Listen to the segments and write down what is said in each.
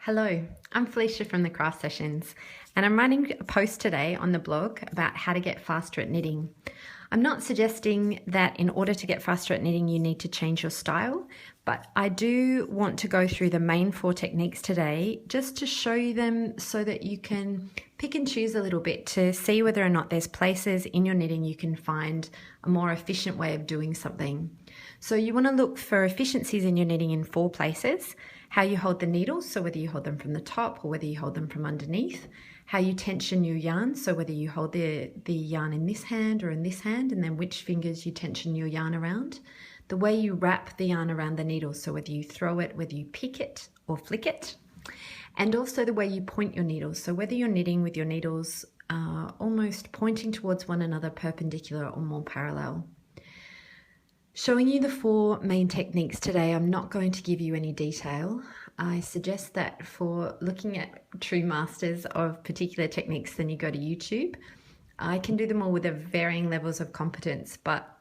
Hello, I'm Felicia from the Craft Sessions, and I'm writing a post today on the blog about how to get faster at knitting. I'm not suggesting that in order to get faster at knitting you need to change your style, but I do want to go through the main 4 techniques today just to show you them so that you can pick and choose a little bit to see whether or not there's places in your knitting you can find a more efficient way of doing something. So you want to look for efficiencies in your knitting in 4 places: how you hold the needles, so whether you hold them from the top or whether you hold them from underneath; how you tension your yarn, so whether you hold the yarn in this hand or in this hand, and then which fingers you tension your yarn around; the way you wrap the yarn around the needle, so whether you throw it, whether you pick it or flick it; and also the way you point your needles, so whether you're knitting with your needles almost pointing towards one another, perpendicular or more parallel. Showing you the 4 main techniques today, I'm not going to give you any detail. I suggest that for looking at true masters of particular techniques, then you go to YouTube. I can do them all with varying levels of competence, but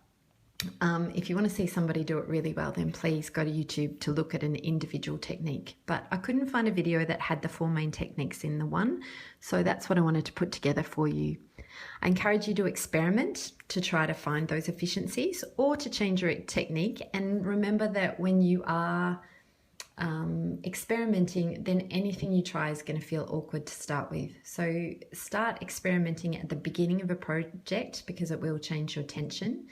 if you want to see somebody do it really well, then please go to YouTube to look at an individual technique. But I couldn't find a video that had the 4 main techniques in the one, so that's what I wanted to put together for you. I encourage you to experiment to try to find those efficiencies or to change your technique, and remember that when you are experimenting, then anything you try is going to feel awkward to start with. So start experimenting at the beginning of a project because it will change your tension,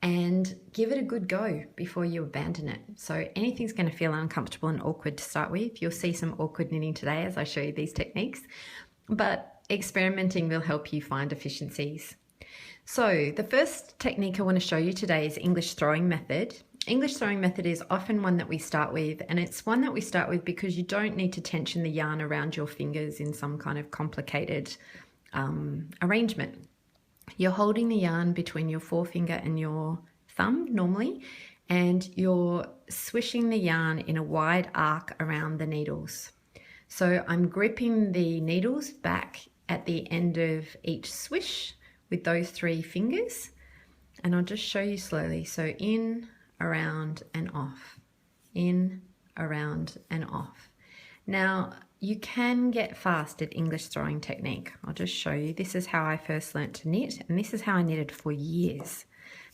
and give it a good go before you abandon it. So anything's going to feel uncomfortable and awkward to start with. You'll see some awkward knitting today as I show you these techniques, but experimenting will help you find efficiencies. So the first technique I want to show you today is English throwing method. English throwing method is often one that we start with, and it's one that we start with because you don't need to tension the yarn around your fingers in some kind of complicated arrangement. You're holding the yarn between your forefinger and your thumb normally, and you're swishing the yarn in a wide arc around the needles. So I'm gripping the needles back at the end of each swish with those 3 fingers, and I'll just show you slowly. So in, around and off, in, around and off. Now you can get fast at English throwing technique. I'll just show you. This is how I first learnt to knit, and this is how I knitted for years.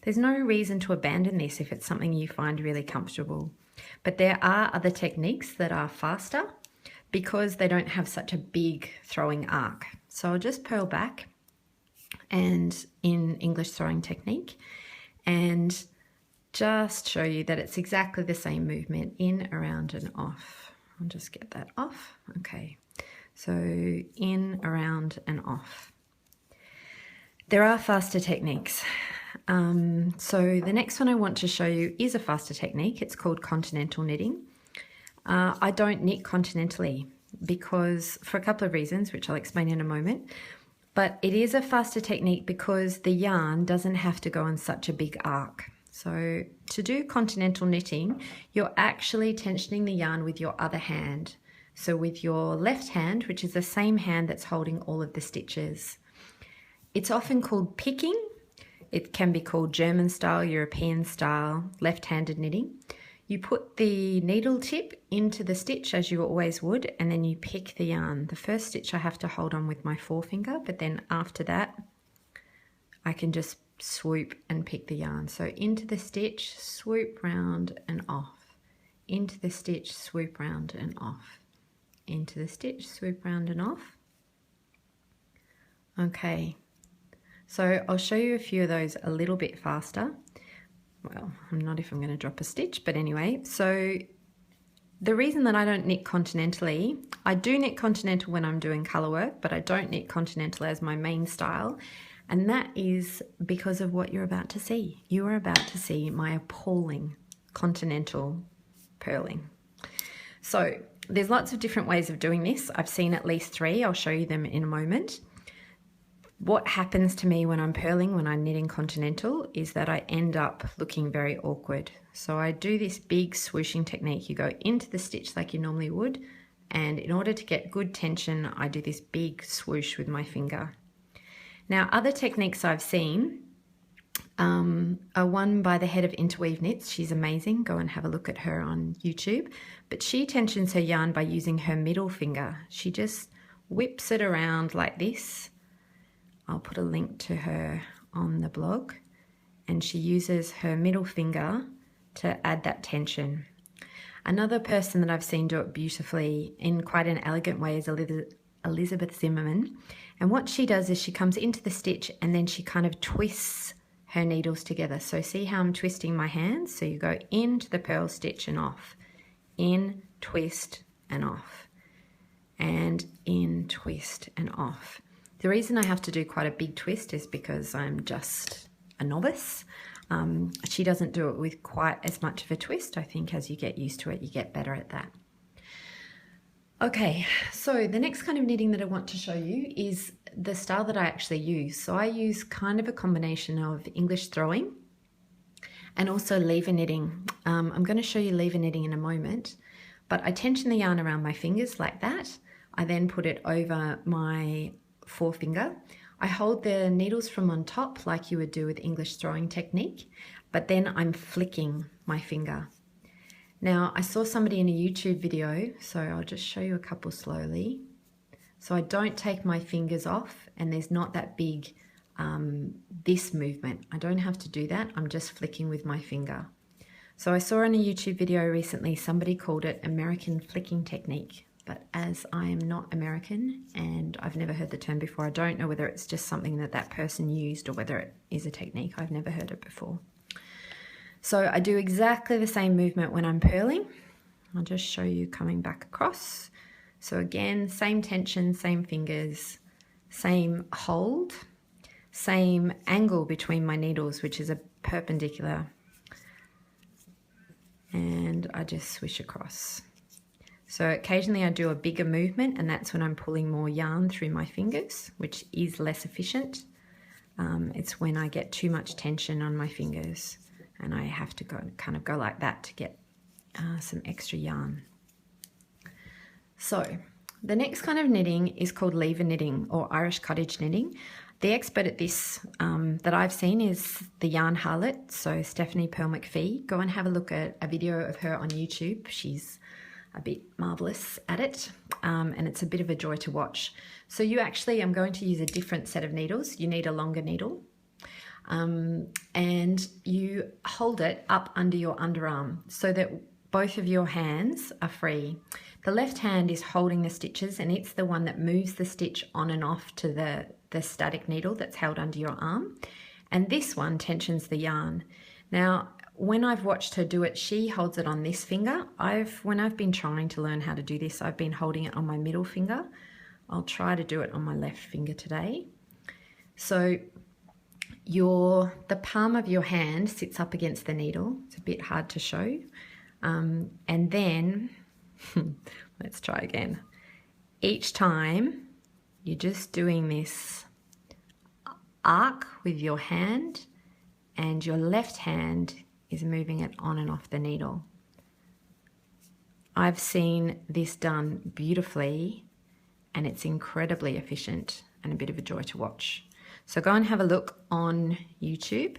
There's no reason to abandon this if it's something you find really comfortable. But there are other techniques that are faster because they don't have such a big throwing arc. So I'll just purl back and in English throwing technique and just show you that it's exactly the same movement: in, around and off. I'll just get that off. Okay, so in, around and off. There are faster techniques. So the next one I want to show you is a faster technique. It's called Continental knitting. I don't knit continentally because, for a couple of reasons, which I'll explain in a moment, but it is a faster technique because the yarn doesn't have to go on such a big arc. So to do continental knitting, you're actually tensioning the yarn with your other hand. So with your left hand, which is the same hand that's holding all of the stitches. It's often called picking. It can be called German style, European style, left-handed knitting. You put the needle tip into the stitch as you always would, and then you pick the yarn. The first stitch I have to hold on with my forefinger, but then after that, I can just swoop and pick the yarn. So into the stitch, swoop round and off. Into the stitch, swoop round and off. Into the stitch, swoop round and off. Okay, so I'll show you a few of those a little bit faster. Well, I'm not if I'm going to drop a stitch, but anyway, so the reason that I don't knit continentally, I do knit continental when I'm doing colour work, but I don't knit continental as my main style. And that is because of what you're about to see. You are about to see my appalling continental purling. So there's lots of different ways of doing this. I've seen at least 3. I'll show you them in a moment. What happens to me when I'm purling, when I'm knitting continental, is that I end up looking very awkward. So I do this big swooshing technique. You go into the stitch like you normally would, and in order to get good tension, I do this big swoosh with my finger. Now, other techniques I've seen a one by the head of Interweave Knits. She's amazing. Go and have a look at her on YouTube. But she tensions her yarn by using her middle finger. She just whips it around like this. I'll put a link to her on the blog. And she uses her middle finger to add that tension. Another person that I've seen do it beautifully in quite an elegant way is Elizabeth Zimmerman. And what she does is she comes into the stitch and then she kind of twists her needles together. So see how I'm twisting my hands? So you go into the purl stitch and off, in, twist and off, and in, twist and off. The reason I have to do quite a big twist is because I'm just a novice. She doesn't do it with quite as much of a twist. I think as you get used to it, you get better at that. Okay, so the next kind of knitting that I want to show you is the style that I actually use. So I use kind of a combination of English throwing and also lever knitting. I'm going to show you lever knitting in a moment, but I tension the yarn around my fingers like that. I then put it over my forefinger. I hold the needles from on top like you would do with English throwing technique, but then I'm flicking my finger. Now, I saw somebody in a YouTube video, so I'll just show you a couple slowly. So I don't take my fingers off and there's not that big this movement. I don't have to do that. I'm just flicking with my finger. So I saw in a YouTube video recently, somebody called it American flicking technique. But as I am not American and I've never heard the term before, I don't know whether it's just something that that person used or whether it is a technique. I've never heard it before. So I do exactly the same movement when I'm purling. I'll just show you coming back across. So again, same tension, same fingers, same hold, same angle between my needles, which is a perpendicular. And I just swish across. So occasionally I do a bigger movement and that's when I'm pulling more yarn through my fingers, which is less efficient. It's when I get too much tension on my fingers. And I have to kind of go like that to get some extra yarn. So the next kind of knitting is called lever knitting or Irish cottage knitting. The expert at this that I've seen is the Yarn Harlot, so Stephanie Pearl McPhee. Go and have a look at a video of her on YouTube. She's a bit marvellous at it and it's a bit of a joy to watch. So you actually, I'm going to use a different set of needles. You need a longer needle. And you hold it up under your underarm so that both of your hands are free. The left hand is holding the stitches and it's the one that moves the stitch on and off to the static needle that's held under your arm. And this one tensions the yarn. Now, when I've watched her do it, she holds it on this finger. When I've been trying to learn how to do this, I've been holding it on my middle finger. I'll try to do it on my left finger today. So the palm of your hand sits up against the needle. It's a bit hard to show. And then, let's try again. Each time, you're just doing this arc with your hand and your left hand is moving it on and off the needle. I've seen this done beautifully and it's incredibly efficient and a bit of a joy to watch. So go and have a look on YouTube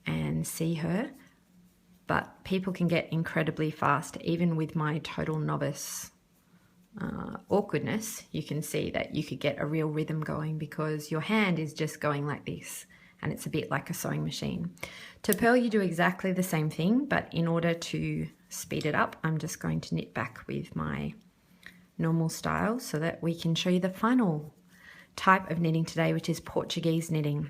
and see her, but people can get incredibly fast. Even with my total novice awkwardness, you can see that you could get a real rhythm going because your hand is just going like this and it's a bit like a sewing machine. To purl, you do exactly the same thing, but in order to speed it up, I'm just going to knit back with my normal style so that we can show you the final type of knitting today, which is Portuguese knitting.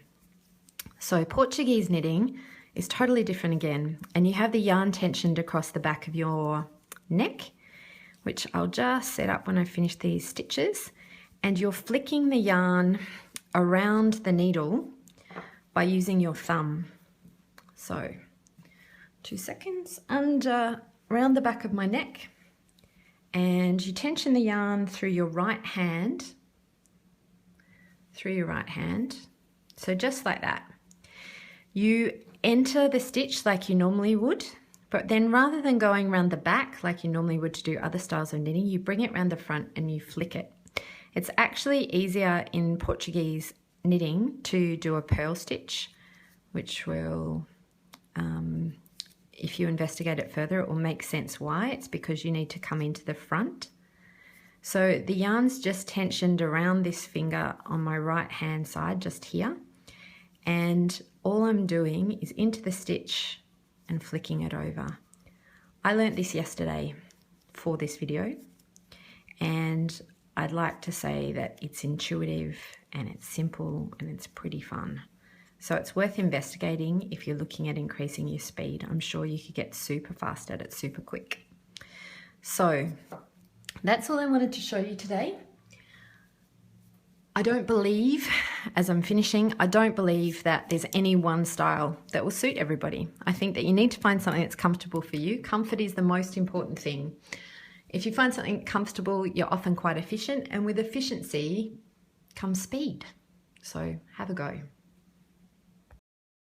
So Portuguese knitting is totally different again, and you have the yarn tensioned across the back of your neck, which I'll just set up when I finish these stitches, and you're flicking the yarn around the needle by using your thumb. So 2 seconds around the back of my neck, and you tension the yarn through your right hand, so just like that. You enter the stitch like you normally would, but then rather than going around the back like you normally would to do other styles of knitting, you bring it around the front and you flick it. It's actually easier in Portuguese knitting to do a purl stitch which will, if you investigate it further, it will make sense why. It's because you need to come into the front. So the yarn's just tensioned around this finger on my right hand side, just here. And all I'm doing is into the stitch and flicking it over. I learnt this yesterday for this video, and I'd like to say that it's intuitive and it's simple and it's pretty fun. So it's worth investigating if you're looking at increasing your speed. I'm sure you could get super fast at it, super quick. So that's all I wanted to show you today. I don't believe, as I'm finishing, I don't believe that there's any one style that will suit everybody. I think that you need to find something that's comfortable for you. Comfort is the most important thing. If you find something comfortable, you're often quite efficient, and with efficiency comes speed. So have a go.